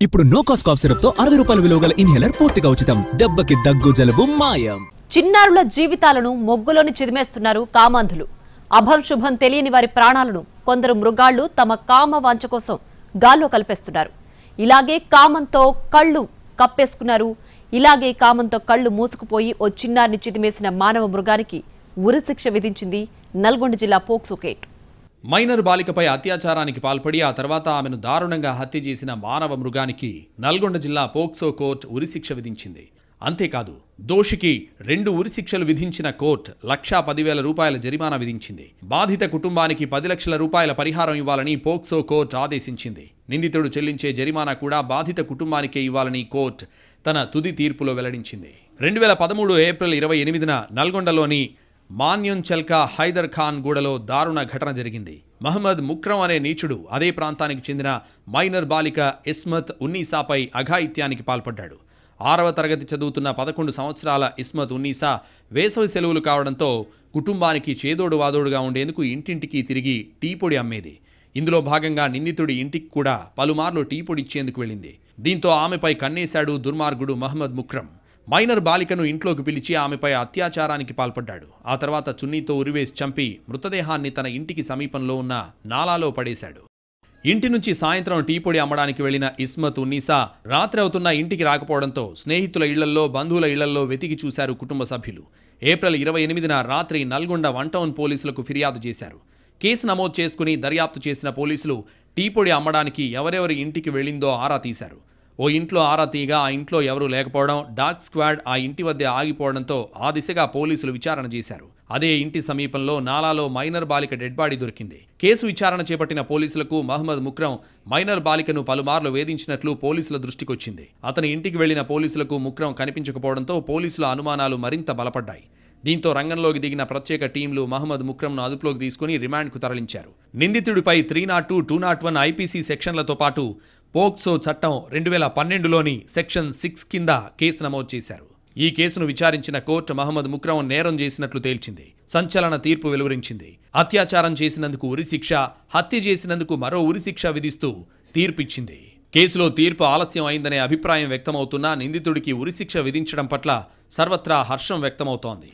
ఇప్పుడు no cost cough syrup తో 60 రూపాయల విలువ గల ఇన్హేలర్ పూర్తిగా ఉచితం. దెబ్బకి దగ్గు జలుబు మాయం. చిన్నారుల జీవితాలను మొగ్గులోని చిదిమేస్తున్నారు కామాంధులు. అభం శుభం తెలియని వారి ప్రాణాలను కొందరు మృగాళ్లు తమ కామ వాంఛ కోసం గాల్లో కలిపేస్తున్నారు. ఇలాగే కామంతో కళ్ళు కప్పేసుకున్నారు. ఇలాగే కామంతో కళ్ళు మూసుకుపోయి ఓ చిన్నారిని చిదిమేసిన మానవ మృగానికి ఉరిశిక్ష విధించింది నల్గొండ జిల్లా పోక్సో కోర్టు. మైనర్ బాలికపై అత్యాచారానికి పాల్పడి ఆ తర్వాత ఆమెను దారుణంగా హత్య చేసిన మానవ మృగానికి నల్గొండ జిల్లా పోక్సో కోర్టు ఉరిశిక్ష విధించింది. అంతేకాదు దోషికి 2 ఉరిశిక్షలు విధించిన కోర్టు 1,10,000 రూపాయల జరిమానా విధించింది. బాధిత కుటుంబానికి 10 లక్షల రూపాయల పరిహారం ఇవ్వాలని పోక్సో కోర్టు ఆదేశించింది. నిందితుడు చెల్లించే జరిమానా కూడా బాధిత కుటుంబానికే ఇవ్వాలని కోర్టు తన తుది తీర్పులో వెల్లడించింది. 2013 ఏప్రిల్ 28న నల్గొండలోని మాన్యుంచల్కా హైదర్ ఖాన్ గూడలో దారుణ ఘటన జరిగింది. మహమ్మద్ ముక్రం అనే నీచుడు అదే ప్రాంతానికి చెందిన మైనర్ బాలిక ఇస్మత్ ఉన్నీసాపై అఘాయిత్యానికి పాల్పడ్డాడు. 6వ తరగతి చదువుతున్న 11 సంవత్సరాల ఇస్మత్ ఉన్నీసా వేసవి సెలవులు కావడంతో కుటుంబానికి చేదోడు వాదోడుగా ఉండేందుకు ఇంటింటికి తిరిగి టీ పొడి అమ్మేది. ఇందులో భాగంగా నిందితుడి ఇంటికి కూడా పలుమార్లు టీ పొడి ఇచ్చేందుకు వెళ్ళింది. దీంతో ఆమెపై కన్నేశాడు దుర్మార్గుడు మహమ్మద్ ముక్రం. మైనర్ బాలికను ఇంట్లోకి పిలిచి ఆమెపై అత్యాచారానికి పాల్పడ్డాడు. ఆ తర్వాత చున్నీతో ఉరివేసి చంపి మృతదేహాన్ని తన ఇంటికి సమీపంలో ఉన్న నాలాలో పడేశాడు. ఇంటి నుంచి సాయంత్రం టీ పొడి అమ్మడానికి వెళ్లిన ఇస్మత్ ఉన్నీసా రాత్రి అవుతున్న ఇంటికి రాకపోవడంతో స్నేహితుల ఇళ్లల్లో బంధువుల ఇళ్లల్లో వెతికి చూశారు కుటుంబ సభ్యులు. ఏప్రిల్ 28న రాత్రి నల్గొండ 1 టౌన్ పోలీసులకు ఫిర్యాదు చేశారు. కేసు నమోదు చేసుకుని దర్యాప్తు చేసిన పోలీసులు టీ పొడి అమ్మడానికి ఎవరెవరి ఇంటికి వెళ్ళిందో ఆరా తీశారు. ఓ ఇంట్లో ఆరా తీయగా ఆ ఇంట్లో ఎవరూ లేకపోవడం, డాగ్ స్క్వాడ్ ఆ ఇంటి వద్ద ఆగిపోవడంతో ఆ దిశగా పోలీసులు విచారణ చేశారు. అదే ఇంటి సమీపంలో నాలాలో మైనర్ బాలిక డెడ్ బాడీ దొరికింది. కేసు విచారణ చేపట్టిన పోలీసులకు మహమ్మద్ ముక్రం మైనర్ బాలికను పలుమార్లు వేధించినట్లు పోలీసుల దృష్టికొచ్చింది. అతని ఇంటికి వెళ్లిన పోలీసులకు ముక్రం కనిపించకపోవడంతో పోలీసుల అనుమానాలు మరింత బలపడ్డాయి. దీంతో రంగంలోకి దిగిన ప్రత్యేక టీంలు మహమ్మద్ ముక్రంను అదుపులోకి తీసుకుని రిమాండ్కు తరలించారు. నిందితుడిపై 302, 201 ఐపీసీ సెక్షన్లతో పాటు పోక్సో చట్టం 2012లోని సెక్షన్ 6 కింద కేసు నమోదు చేశారు. ఈ కేసును విచారించిన కోర్టు మహమ్మద్ ముక్రం నేరం చేసినట్లు తేల్చింది. సంచలన తీర్పు వెలువరించింది. అత్యాచారం చేసినందుకు ఉరిశిక్ష, హత్య చేసినందుకు మరో ఉరిశిక్ష విధిస్తూ తీర్పిచ్చింది. కేసులో తీర్పు ఆలస్యం అయిందనే అభిప్రాయం వ్యక్తమవుతున్నా నిందితుడికి ఉరిశిక్ష విధించడం పట్ల సర్వత్రా హర్షం వ్యక్తమవుతోంది.